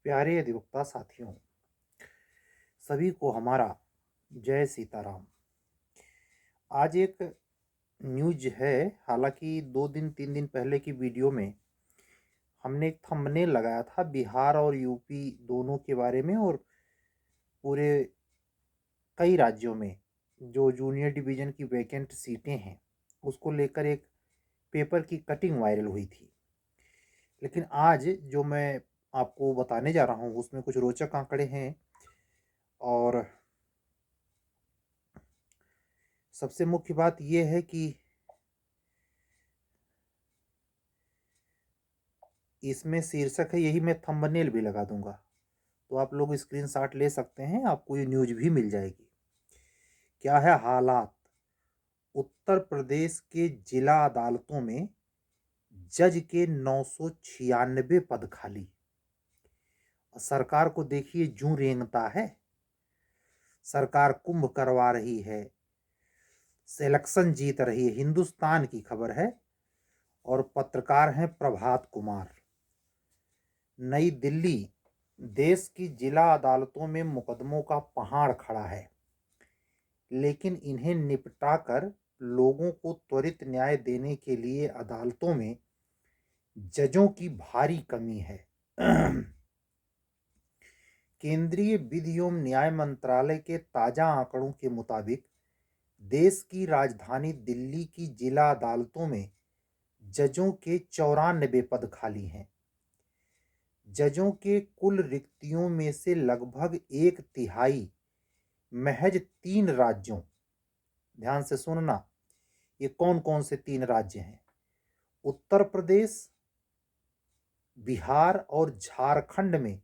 प्यारे अधिवक्ता साथियों, सभी को हमारा जय सीताराम। आज एक न्यूज़ है। हालांकि 2 दिन 3 दिन पहले की वीडियो में हमने एक थंबनेल लगाया था बिहार और यूपी दोनों के बारे में, और पूरे कई राज्यों में जो जूनियर डिवीज़न की वैकेंट सीटें हैं उसको लेकर एक पेपर की कटिंग वायरल हुई थी। लेकिन आज जो मैं आपको बताने जा रहा हूँ उसमें कुछ रोचक आंकड़े हैं। और सबसे मुख्य बात यह है कि इसमें शीर्षक है, यही मैं थंबनेल भी लगा दूंगा, तो आप लोग स्क्रीनशॉट ले सकते हैं, आपको ये न्यूज़ भी मिल जाएगी। क्या है हालात? उत्तर प्रदेश के जिला अदालतों में जज के 996 पद खाली। सरकार को देखिए जूं रेंगता है। सरकार कुंभ करवा रही है, सिलेक्शन जीत रही है, हिंदुस्तान की खबर है। और पत्रकार हैं प्रभात कुमार। नई दिल्ली, देश की जिला अदालतों में मुकदमों का पहाड़ खड़ा है, लेकिन इन्हें निपटाकर लोगों को त्वरित न्याय देने के लिए अदालतों में जजों की भारी कमी है। केंद्रीय विधि एवं न्याय मंत्रालय के ताजा आंकड़ों के मुताबिक देश की राजधानी दिल्ली की जिला अदालतों में जजों के 94 पद खाली हैं। जजों के कुल रिक्तियों में से लगभग 1/3 महज 3 राज्यों, ध्यान से सुनना, ये कौन कौन से 3 राज्य हैं? उत्तर प्रदेश, बिहार और झारखंड में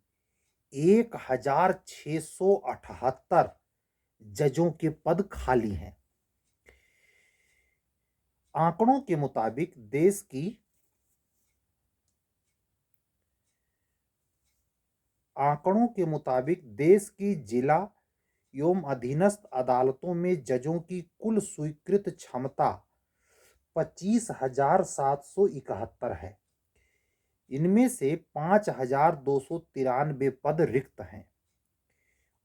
1678 जजों के पद खाली हैं। आंकड़ों के मुताबिक देश की जिला एवं अधीनस्थ अदालतों में जजों की कुल स्वीकृत क्षमता 25,771 है। इनमें से 5,293 पद रिक्त हैं।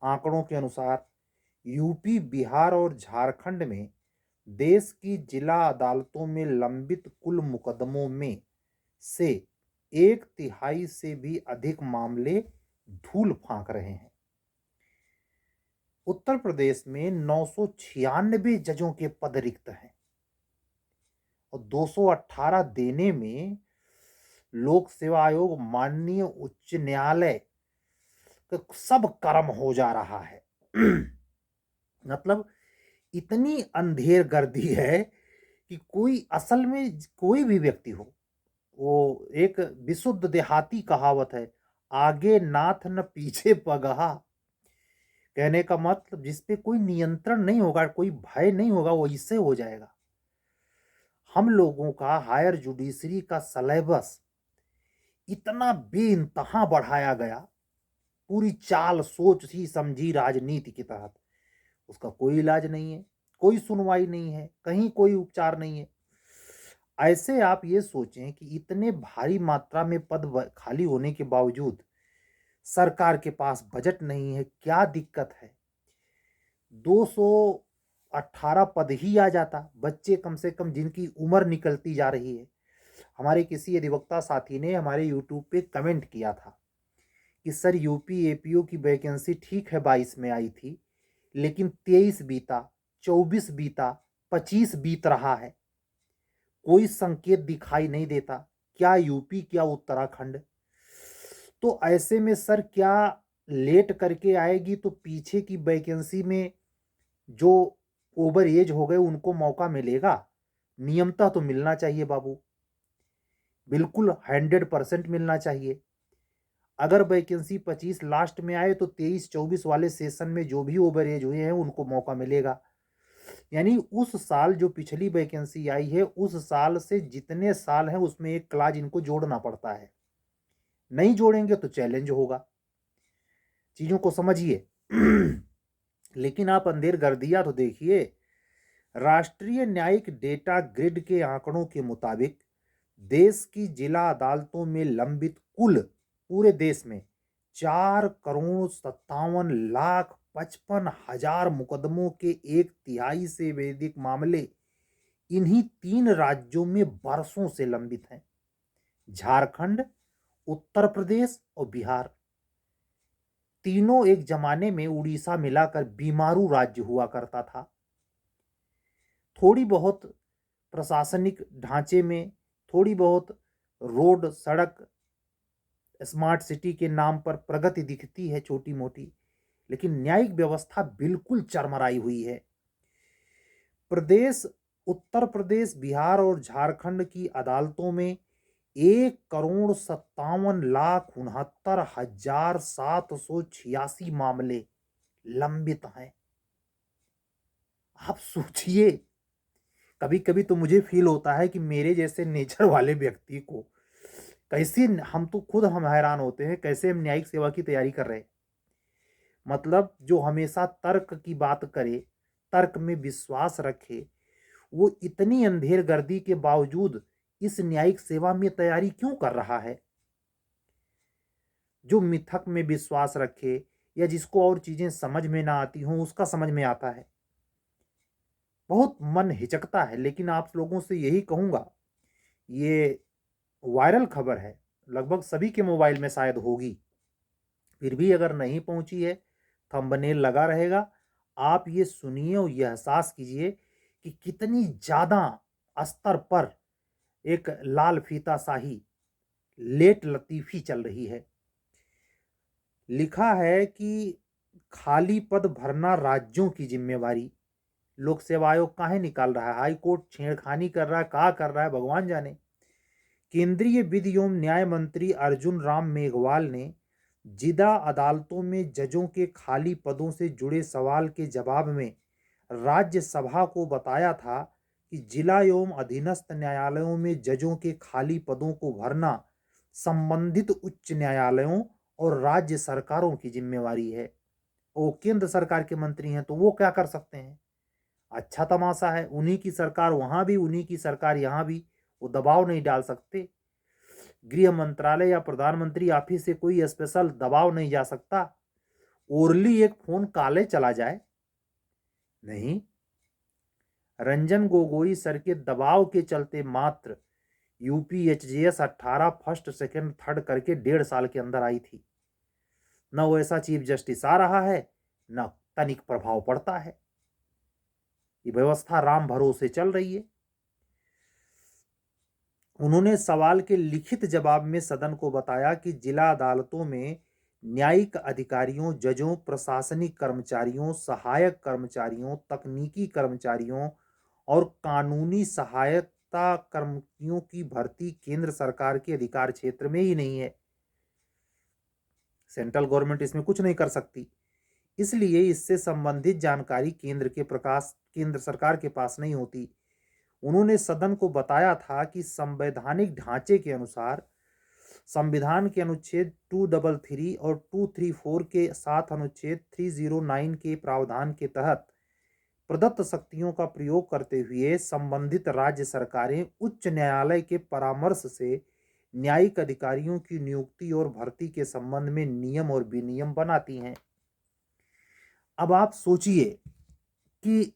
आंकड़ों के अनुसार यूपी, बिहार और झारखंड में देश की जिला अदालतों में लंबित कुल मुकदमों में से 1/3 से भी अधिक मामले धूल फांक रहे हैं। उत्तर प्रदेश में 996 जजों के पद रिक्त हैं और 218 देने में लोक सेवा आयोग, माननीय उच्च न्यायालय का सब कर्म हो जा रहा है। मतलब इतनी अंधेर गर्दी है कि कोई असल में कोई भी व्यक्ति हो, वो एक विशुद्ध देहाती कहावत है, आगे नाथ न पीछे पगहा। कहने का मतलब जिसपे कोई नियंत्रण नहीं होगा, कोई भय नहीं होगा, वो इससे हो जाएगा। हम लोगों का हायर जुडिशरी का सिलेबस इतना बेइंतहा बढ़ाया गया, पूरी चाल सोच सी समझी राजनीति के तहत, उसका कोई इलाज नहीं है, कोई सुनवाई नहीं है, कहीं कोई उपचार नहीं है। ऐसे आप ये सोचें कि इतने भारी मात्रा में पद खाली होने के बावजूद सरकार के पास बजट नहीं है। क्या दिक्कत है? 218 पद ही आ जाता, बच्चे कम से कम जिनकी उम्र निकलती जा रही है। हमारे किसी अधिवक्ता साथी ने हमारे यूट्यूब पे कमेंट किया था कि सर यूपी एपीओ की वैकेंसी ठीक है 22 में आई थी, लेकिन 23 बीता, 24 बीता, 25 बीत रहा है, कोई संकेत दिखाई नहीं देता। क्या यूपी, क्या उत्तराखंड? तो ऐसे में सर क्या लेट करके आएगी तो पीछे की वैकेंसी में जो ओवर एज हो गए उनको मौका मिलेगा? नियमता तो मिलना चाहिए बाबू, बिल्कुल 100% मिलना चाहिए। अगर वैकेंसी 25 लास्ट में आए तो 23-24 वाले सेशन में जो भी ओवर एज हुए हैं उनको मौका मिलेगा। यानी उस साल जो पिछली वैकेंसी आई है उस साल से जितने साल हैं उसमें एक क्लाज इनको जोड़ना पड़ता है। नहीं जोड़ेंगे तो चैलेंज होगा। चीजों को समझिए। लेकिन आप अंधेर गर्दिया तो देखिए। राष्ट्रीय न्यायिक डेटा ग्रिड के आंकड़ों के मुताबिक देश की जिला अदालतों में लंबित कुल, पूरे देश में 4,57,55,000 मुकदमों के 1/3 से भी अधिक मामले इन्हीं 3 राज्यों में बरसों से लंबित हैं। झारखंड, उत्तर प्रदेश और बिहार, तीनों एक जमाने में उड़ीसा मिलाकर बीमारू राज्य हुआ करता था। थोड़ी बहुत प्रशासनिक ढांचे में, थोड़ी बहुत रोड सड़क स्मार्ट सिटी के नाम पर प्रगति दिखती है छोटी मोटी, लेकिन न्यायिक व्यवस्था बिल्कुल चरमराई हुई है। उत्तर प्रदेश, बिहार और झारखंड की अदालतों में 1,57,69,786 मामले लंबित हैं। आप सोचिए, कभी कभी तो मुझे फील होता है कि मेरे जैसे नेचर वाले व्यक्ति को कैसे, हम हैरान होते हैं कैसे हम न्यायिक सेवा की तैयारी कर रहे हैं। मतलब जो हमेशा तर्क की बात करे, तर्क में विश्वास रखे, वो इतनी अंधेरगर्दी के बावजूद इस न्यायिक सेवा में तैयारी क्यों कर रहा है? जो मिथक में विश्वास रखे या जिसको और चीजें समझ में ना आती हों, उसका समझ में आता है। बहुत मन हिचकता है, लेकिन आप लोगों से यही कहूंगा, ये वायरल खबर है, लगभग सभी के मोबाइल में शायद होगी, फिर भी अगर नहीं पहुंची है, थंबनेल लगा रहेगा, आप ये सुनिए और ये एहसास कीजिए कि कितनी ज्यादा स्तर पर एक लाल फीता शाही, लेट लतीफी चल रही है। लिखा है कि खाली पद भरना राज्यों की जिम्मेवारी, लोक सेवा आयोग काहे निकाल रहा है, हाई कोर्ट छेड़खानी कर रहा है, कहा कर रहा है, भगवान जाने। केंद्रीय विधि एवं न्याय मंत्री अर्जुन राम मेघवाल ने जिला अदालतों में जजों के खाली पदों से जुड़े सवाल के जवाब में राज्यसभा को बताया था कि जिला एवं अधीनस्थ न्यायालयों में जजों के खाली पदों को भरना संबंधित उच्च न्यायालयों और राज्य सरकारों की जिम्मेवारी है। वो केंद्र सरकार के मंत्री हैं तो वो क्या कर सकते हैं? अच्छा तमाशा है, उन्हीं की सरकार वहां भी, उन्हीं की सरकार यहां भी, वो दबाव नहीं डाल सकते। गृह मंत्रालय या प्रधानमंत्री ऑफिस से कोई स्पेशल दबाव नहीं जा सकता, ओरली एक फोन काले चला जाए? नहीं। रंजन गोगोई सर के दबाव के चलते मात्र यूपीएचजीएस 18 फर्स्ट सेकंड थर्ड करके 1.5 साल के अंदर आई थी। न वैसा चीफ जस्टिस आ रहा है, न तनिक प्रभाव पड़ता है। ये व्यवस्था राम भरोसे चल रही है। उन्होंने सवाल के लिखित जवाब में सदन को बताया कि जिला अदालतों में न्यायिक अधिकारियों, जजों, प्रशासनिक कर्मचारियों, सहायक कर्मचारियों, तकनीकी कर्मचारियों और कानूनी सहायता कर्मियों की भर्ती केंद्र सरकार के अधिकार क्षेत्र में ही नहीं है। सेंट्रल गवर्नमेंट इसमें कुछ नहीं कर सकती, इसलिए इससे संबंधित जानकारी केंद्र सरकार के पास नहीं होती। उन्होंने सदन को बताया था कि संवैधानिक ढांचे के अनुसार संविधान के अनुच्छेद 233 और 234 के साथ अनुच्छेद 309 के प्रावधान के तहत प्रदत्त शक्तियों का प्रयोग करते हुए संबंधित राज्य सरकारें उच्च न्यायालय के परामर्श से न्यायिक अधिकारियों की नियुक्ति और भर्ती के संबंध में नियम और विनियम बनाती हैं। अब आप सोचिए कि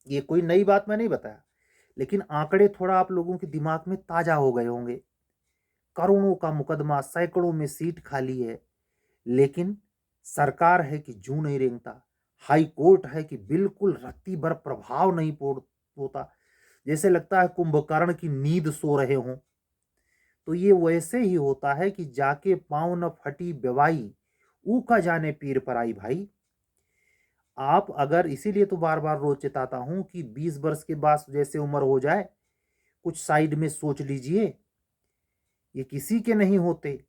ये कोई नई बात मैं नहीं बताया, लेकिन आंकड़े थोड़ा आप लोगों के दिमाग में ताजा हो गए होंगे। करोड़ों का मुकदमा, सैकड़ों में सीट खाली है, लेकिन सरकार है कि जू नहीं रेंगता, हाई कोर्ट है कि बिल्कुल रत्ती भर प्रभाव नहीं होता, जैसे लगता है कुंभकर्ण की नींद सो रहे हों। तो ये वैसे ही होता है कि जाके पांव न फटी बेवाई, ऊ का जाने पीर पर आई भाई। आप अगर, इसीलिए तो बार बार रोज चिताता हूं कि 20 वर्ष के बाद जैसे उम्र हो जाए, कुछ साइड में सोच लीजिए, ये किसी के नहीं होते,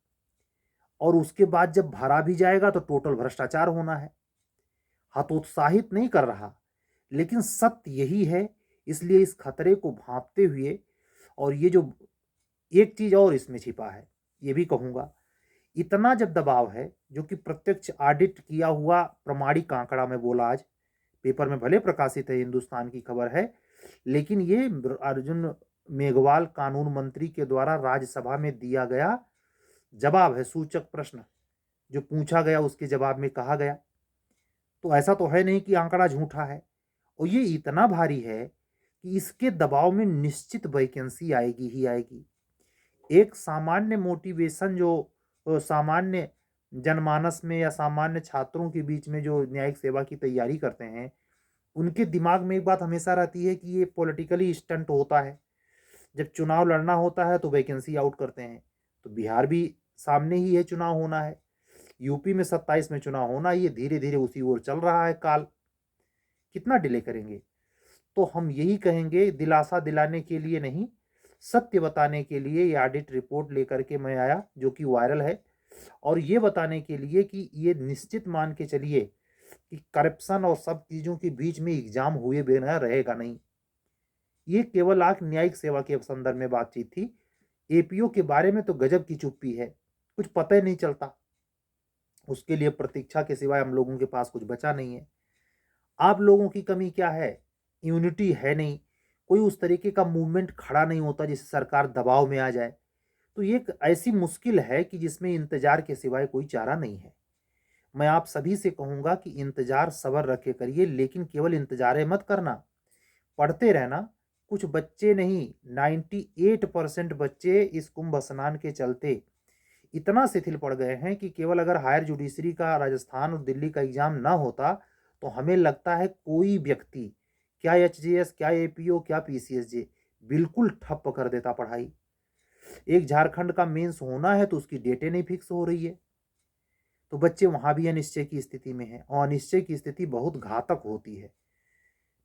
और उसके बाद जब भरा भी जाएगा तो टोटल भ्रष्टाचार होना है। हतोत्साहित नहीं कर रहा, लेकिन सत्य यही है। इसलिए इस खतरे को भांपते हुए, और ये जो एक चीज और इसमें छिपा है, ये भी कहूंगा, इतना जब दबाव है, जो कि प्रत्यक्ष ऑडिट किया हुआ प्रमाणिक आंकड़ा में बोला, आज पेपर में भले प्रकाशित है, हिंदुस्तान की खबर है, लेकिन ये अर्जुन मेघवाल कानून मंत्री के द्वारा राज्यसभा में दिया गया जवाब है सूचक प्रश्न, जो पूछा गया उसके जवाब में कहा गया। तो ऐसा तो है नहीं कि आंकड़ा झूठा है, और ये इतना भारी है कि इसके दबाव में निश्चित वैकेंसी आएगी ही आएगी। एक सामान्य मोटिवेशन जो सामान्य जनमानस में या सामान्य छात्रों के बीच में जो न्यायिक सेवा की तैयारी करते हैं, उनके दिमाग में एक बात हमेशा रहती है कि ये पॉलिटिकली स्टंट होता है। जब चुनाव लड़ना होता है तो वैकेंसी आउट करते हैं। तो बिहार भी सामने ही है, चुनाव होना है। यूपी में 27 में चुनाव होना, ये धीरे धीरे उसी ओर चल रहा है काल। कितना डिले करेंगे? तो हम यही कहेंगे, दिलासा दिलाने के लिए नहीं, सत्य बताने के लिए ये ऑडिट रिपोर्ट लेकर के मैं आया, जो कि वायरल है, और ये बताने के लिए कि ये निश्चित मान के चलिए कि करप्शन और सब चीज़ों के बीच में एग्जाम हुए बिना रहेगा नहीं। ये केवल आख न्यायिक सेवा के संदर्भ में बातचीत थी। एपीओ के बारे में तो गजब की चुप्पी है, कुछ पता ही नहीं चलता। उसके लिए प्रतीक्षा के सिवाय हम लोगों के पास कुछ बचा नहीं है। आप लोगों की कमी क्या है? यूनिटी है नहीं, कोई उस तरीके का मूवमेंट खड़ा नहीं होता जिससे सरकार दबाव में आ जाए। तो ये एक ऐसी मुश्किल है कि जिसमें इंतजार के सिवाय कोई चारा नहीं है। मैं आप सभी से कहूंगा कि इंतजार सब्र रखे करिए, लेकिन केवल इंतजार मत करना, पढ़ते रहना। कुछ बच्चे नहीं, 98% बच्चे इस कुंभ स्नान के चलते इतना शिथिल पड़ गए हैं कि केवल अगर हायर जुडिशरी का राजस्थान और दिल्ली का एग्जाम ना होता तो हमें लगता है कोई व्यक्ति, क्या एचजीएस, क्या एपीओ, क्या पीसीएसजे, बिल्कुल ठप कर देता पढ़ाई। एक झारखंड का मेंस होना है तो उसकी डेटें नहीं फिक्स हो रही है। तो बच्चे वहां भी अनिश्चय की स्थिति में हैं, और अनिश्चय की स्थिति बहुत घातक होती है,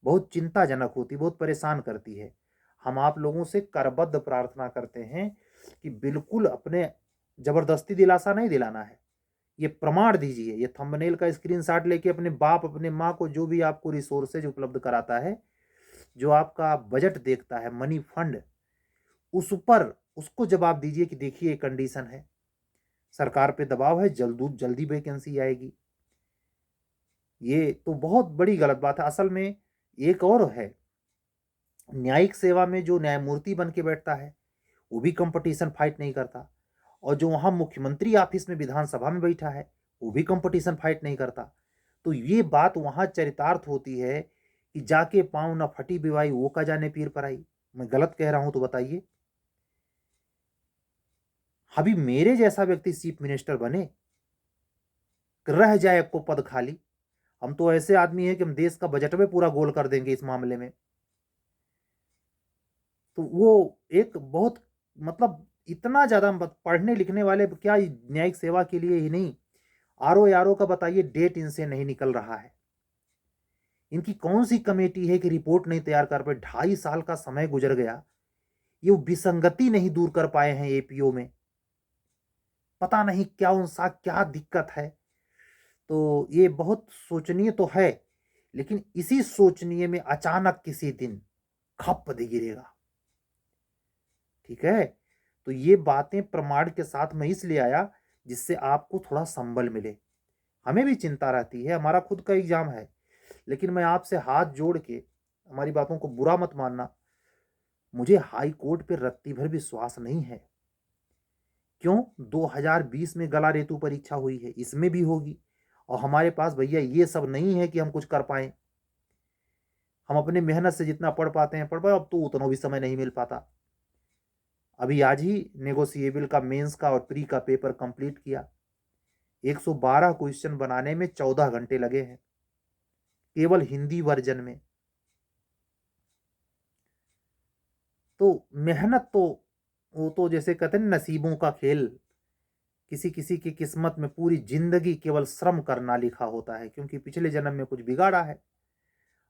बहुत चिंताजनक होती, बहुत परेशान करती है। हम आप लोगों से करबद्ध प्रार्थना करते हैं कि बिल्कुल अपने, जबरदस्ती दिलासा नहीं दिलाना है, ये प्रमाण दीजिए। ये थंबनेल का स्क्रीनशॉट लेके अपने बाप, अपने माँ को, जो भी आपको रिसोर्सेज उपलब्ध कराता है, जो आपका बजट देखता है, मनी फंड, उस पर उसको जवाब दीजिए कि देखिए कंडीशन है, सरकार पे दबाव है, जल्दी वैकेंसी आएगी। ये तो बहुत बड़ी गलत बात है। असल में एक और है, न्यायिक सेवा में जो न्यायमूर्ति बन के बैठता है वो भी कंपटीशन फाइट नहीं करता, और जो वहां मुख्यमंत्री ऑफिस में विधानसभा में बैठा है वो भी कंपटीशन फाइट नहीं करता। तो ये बात वहां चरितार्थ होती है कि जाके पाँव न फटी बिवाई, वो का जाने पीर पर आई। मैं गलत कह रहा हूं तो बताइए। अभी मेरे जैसा व्यक्ति चीफ मिनिस्टर बने, रह जाए आपको पद खाली, हम तो ऐसे आदमी हैं कि हम देश का बजट में पूरा गोल कर देंगे इस मामले में। तो वो एक बहुत, मतलब इतना ज्यादा पढ़ने लिखने वाले क्या न्यायिक सेवा के लिए ही नहीं, आरओ यारो का बताइए, डेट इनसे नहीं निकल रहा है। इनकी कौन सी कमेटी है कि रिपोर्ट नहीं तैयार कर पाए? 2.5 साल का समय गुजर गया, ये विसंगति नहीं दूर कर पाए हैं एपीओ में। पता नहीं क्या उनसा क्या दिक्कत है। तो ये बहुत सोचनीय तो है, लेकिन इसी सोचनीय में अचानक किसी दिन खप दे गिरेगा। ठीक है, तो ये बातें प्रमाण के साथ मैं इसलिए आया जिससे आपको थोड़ा संबल मिले। हमें भी चिंता रहती है, हमारा खुद का एग्जाम है, लेकिन मैं आपसे हाथ जोड़ के, हमारी बातों को बुरा मत मानना, मुझे हाई कोर्ट पे रत्ती भर विश्वास नहीं है। क्यों? 2020 में गला रेतु परीक्षा हुई है, इसमें भी होगी, और हमारे पास भैया ये सब नहीं है कि हम कुछ कर पाए। हम अपने मेहनत से जितना पढ़ पाते हैं पढ़ पाए, अब तो उतना भी समय नहीं मिल पाता। अभी आज ही नेगोशिएबल का मेंस का और प्री का पेपर कंप्लीट किया। 112 क्वेश्चन बनाने में 14 घंटे लगे हैं, केवल हिंदी वर्जन में। तो मेहनत तो, वो तो जैसे कहते हैं नसीबों का खेल, किसी किसी की किस्मत में पूरी जिंदगी केवल श्रम करना लिखा होता है, क्योंकि पिछले जन्म में कुछ बिगाड़ा है।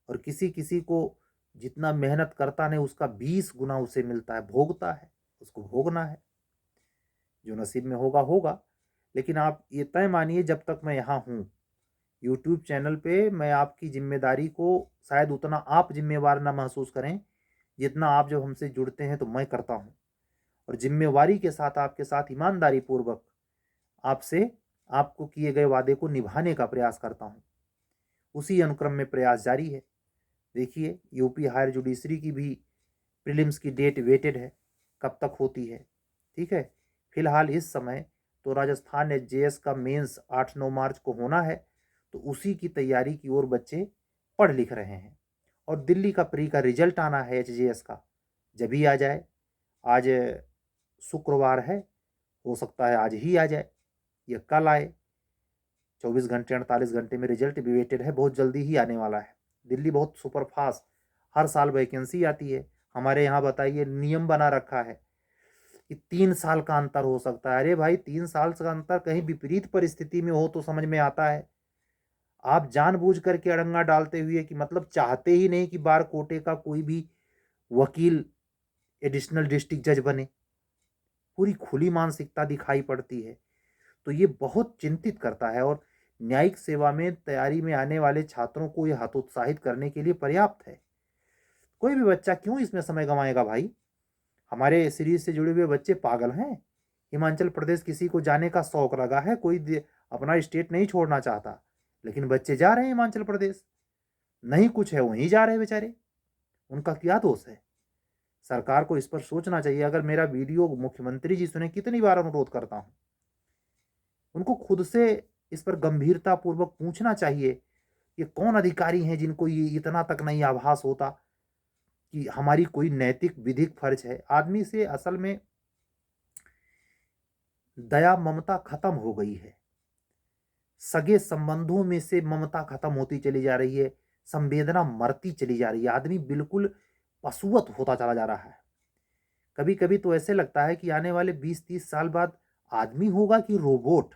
और किसी किसी को जितना मेहनत करता नहीं, उसका 20 गुना उसे मिलता है, भोगता है, उसको भोगना है। जो नसीब में होगा होगा। लेकिन आप ये तय मानिए, जब तक मैं यहाँ हूँ यूट्यूब चैनल पे, मैं आपकी जिम्मेदारी को शायद उतना आप जिम्मेवार ना महसूस करें जितना आप जब हमसे जुड़ते हैं तो मैं करता हूँ। और जिम्मेवारी के साथ, आपके साथ ईमानदारी पूर्वक आपसे, आपको किए गए वादे को निभाने का प्रयास करता हूँ। उसी अनुक्रम में प्रयास जारी है। देखिए, यूपी हायर जुडिशरी की भी प्रीलिम्स की डेट वेटेड है, कब तक होती है। ठीक है, फिलहाल इस समय तो राजस्थान एचजेएस का मेंस 8-9 मार्च को होना है, तो उसी की तैयारी की ओर बच्चे पढ़ लिख रहे हैं। और दिल्ली का प्री का रिजल्ट आना है एचजेएस का, जब ही आ जाए। आज शुक्रवार है, हो सकता है आज ही आ जाए या कल आए। 24 घंटे 48 घंटे में रिजल्ट भी वेटेड है, बहुत जल्दी ही आने वाला है। दिल्ली बहुत सुपरफास्ट, हर साल वैकेंसी आती है। हमारे यहाँ बताइए नियम बना रखा है कि 3 साल का अंतर हो सकता है। अरे भाई 3 साल का अंतर कहीं विपरीत परिस्थिति में हो तो समझ में आता है। आप जानबूझ करके अड़ंगा डालते हुए कि मतलब चाहते ही नहीं कि बार कोटे का कोई भी वकील एडिशनल डिस्ट्रिक्ट जज बने, पूरी खुली मानसिकता दिखाई पड़ती है। तो ये बहुत चिंतित करता है और न्यायिक सेवा में तैयारी में आने वाले छात्रों को यह हतोत्साहित करने के लिए पर्याप्त है। कोई भी बच्चा क्यों इसमें समय गंवाएगा भाई? हमारे सीरीज से जुड़े हुए बच्चे पागल हैं? हिमाचल प्रदेश किसी को जाने का शौक लगा है, कोई अपना स्टेट नहीं छोड़ना चाहता, लेकिन बच्चे जा रहे हैं हिमाचल प्रदेश। नहीं कुछ है वहीं जा रहे हैं बेचारे, उनका क्या दोष है? सरकार को इस पर सोचना चाहिए। अगर मेरा वीडियो मुख्यमंत्री जी सुने, कितनी बार अनुरोध करता हूं, उनको खुद से इस पर गंभीरता पूर्वक पूछना चाहिए कि कौन अधिकारी हैं जिनको ये इतना तक नहीं आभास होता कि हमारी कोई नैतिक विधिक फर्ज है। आदमी से असल में दया ममता खत्म हो गई है, सगे संबंधों में से ममता खत्म होती चली जा रही है, संवेदना मरती चली जा रही है, आदमी बिल्कुल पशुवत होता चला जा रहा है। कभी कभी तो ऐसे लगता है कि आने वाले 20-30 साल बाद आदमी होगा कि रोबोट।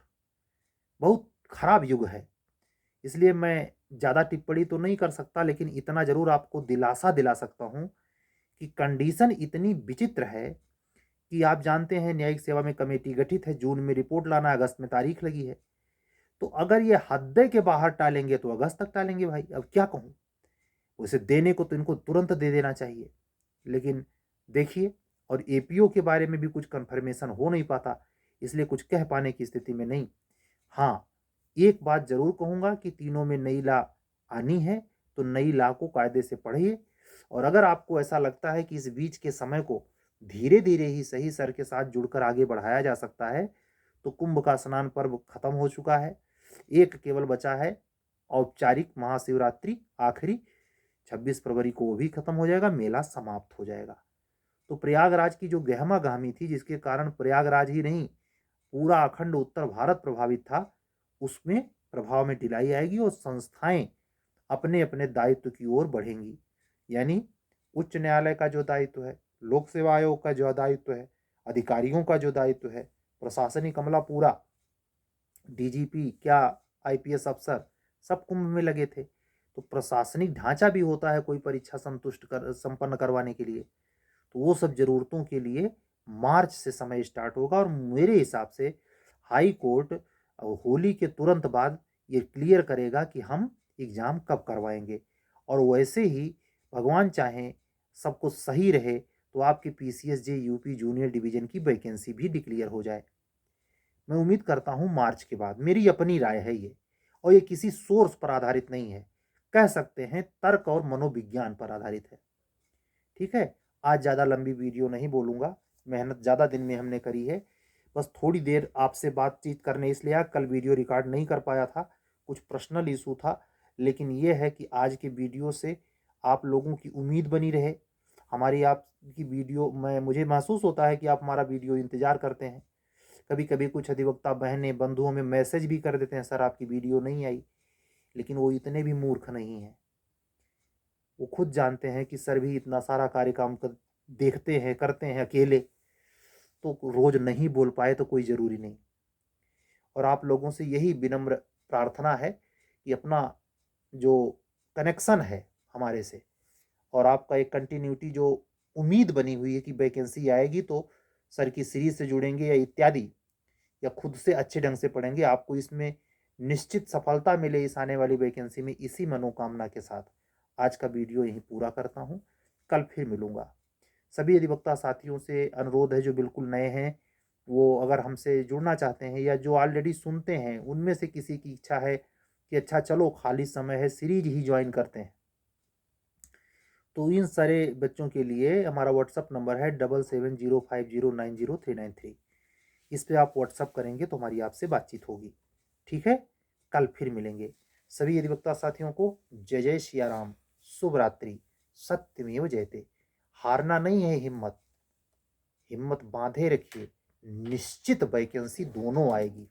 बहुत खराब युग है। इसलिए मैं ज़्यादा टिप्पणी तो नहीं कर सकता, लेकिन इतना ज़रूर आपको दिलासा दिला सकता हूँ कि कंडीशन इतनी विचित्र है कि आप जानते हैं न्यायिक सेवा में कमेटी गठित है, जून में रिपोर्ट लाना, अगस्त में तारीख लगी है। तो अगर ये हद के बाहर टालेंगे तो अगस्त तक टालेंगे भाई, अब क्या कहूँ। उसे देने को तो इनको तुरंत दे देना चाहिए, लेकिन देखिए। और एपीओ के बारे में भी कुछ कंफर्मेशन हो नहीं पाता, इसलिए कुछ कह पाने की स्थिति में नहीं। हाँ, एक बात जरूर कहूँगा कि तीनों में नई लॉ आनी है, तो नई लॉ को कायदे से पढ़िए। और अगर आपको ऐसा लगता है कि इस बीच के समय को धीरे धीरे ही सही सर के साथ जुड़कर आगे बढ़ाया जा सकता है, तो कुंभ का स्नान पर्व खत्म हो चुका है, एक केवल बचा है औपचारिक महाशिवरात्रि आखिरी 26 फरवरी को, वो भी खत्म हो जाएगा, मेला समाप्त हो जाएगा। तो प्रयागराज की जो गहमा गहमी थी, जिसके कारण प्रयागराज ही नहीं पूरा अखंड उत्तर भारत प्रभावित था, उसमें प्रभाव में ढिलाई आएगी और संस्थाएं अपने अपने दायित्व की ओर बढ़ेंगी। यानी उच्च न्यायालय का जो दायित्व है, लोक सेवा आयोग का जो दायित्व है, अधिकारियों का जो दायित्व है, प्रशासनिक अमला पूरा, डीजीपी क्या आईपीएस अफसर सब कुंभ में लगे थे। तो प्रशासनिक ढांचा भी होता है कोई परीक्षा संपन्न करवाने के लिए, तो वो सब जरूरतों के लिए मार्च से समय स्टार्ट होगा। और मेरे हिसाब से हाई कोर्ट होली के तुरंत बाद ये क्लियर करेगा कि हम एग्ज़ाम कब करवाएंगे। और वैसे ही भगवान चाहें सब कुछ सही रहे तो आपके पीसीएसजे यूपी जूनियर डिवीज़न की वैकेंसी भी डिक्लेयर हो जाए। मैं उम्मीद करता हूँ मार्च के बाद, मेरी अपनी राय है ये, और ये किसी सोर्स पर आधारित नहीं है, कह सकते हैं तर्क और मनोविज्ञान पर आधारित है। ठीक है, आज ज़्यादा लंबी वीडियो नहीं बोलूँगा, मेहनत ज़्यादा दिन में हमने करी है, बस थोड़ी देर आपसे बातचीत करने इसलिए कल वीडियो रिकॉर्ड नहीं कर पाया था, कुछ पर्सनल इशू था। लेकिन ये है कि आज के वीडियो से आप लोगों की उम्मीद बनी रहे। हमारी आपकी वीडियो में मुझे महसूस होता है कि आप हमारा वीडियो इंतज़ार करते हैं। कभी कभी कुछ अधिवक्ता बहनें बंधुओं में मैसेज भी कर देते हैं, सर आपकी वीडियो नहीं आई, लेकिन वो इतने भी मूर्ख नहीं हैं। वो खुद जानते हैं कि सर भी इतना सारा कार्य काम देखते हैं, करते हैं अकेले, तो रोज नहीं बोल पाए तो कोई ज़रूरी नहीं। और आप लोगों से यही विनम्र प्रार्थना है कि अपना जो कनेक्शन है हमारे से, और आपका एक कंटिन्यूटी जो उम्मीद बनी हुई है कि वैकेंसी आएगी तो सर की सीरीज से जुड़ेंगे या इत्यादि, या खुद से अच्छे ढंग से पढ़ेंगे, आपको इसमें निश्चित सफलता मिले इस आने वाली वैकेंसी में, इसी मनोकामना के साथ आज का वीडियो यहीं पूरा करता हूँ। कल फिर मिलूँगा। सभी अधिवक्ता साथियों से अनुरोध है जो बिल्कुल नए हैं, वो अगर हमसे जुड़ना चाहते हैं या जो ऑलरेडी सुनते हैं, उनमें से किसी की इच्छा है कि अच्छा चलो खाली समय है सीरीज ही ज्वाइन करते हैं, तो इन सारे बच्चों के लिए हमारा व्हाट्सअप नंबर है 7705090393। इस पे आप व्हाट्सअप करेंगे तो हमारी आपसे बातचीत होगी। ठीक है, कल फिर मिलेंगे। सभी अधिवक्ता साथियों को जय जय सिया राम, शुभ रात्रि, सत्यमेव जयते। हारना नहीं है, हिम्मत हिम्मत बांधे रखिए, निश्चित वैकेंसी दोनों आएगी।